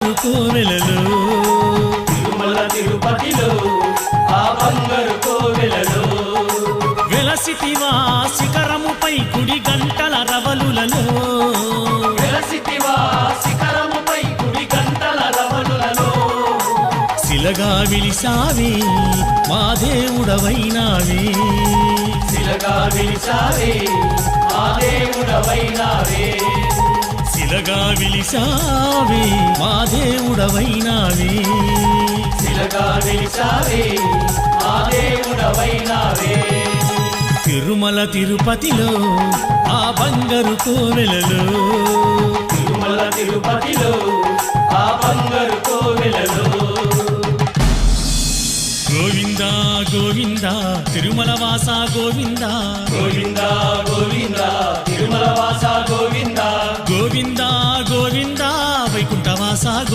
బంగారు కోవెలలో తిరుమల తిరుపతిలో ఆ బంగారు కోవెలలో వెలసితివా శిఖరముపై కుడి గంటల రవలులలో వెలసితివా శిఖరముపై కుడి గంటల రవలులలో శిలగా విలిసావే మా దేవుడవైనావే శిలగా వెలిసావే మా దేవుడవైనావే శిలగా విలిసావే మా దేవుడవైనావే శిలగా వెలిసావే మా దేవుడవైనావే తిరుమల తిరుపతిలో ఆ బంగారు కోవెలలో తిరుమల తిరుపతిలో ఆ బంగారు కోవెలలో గోవింద గోవింద తిరుమల వాస గోవింద గోవింద గోవింద తిరుమల వాస గోవింద గోవింద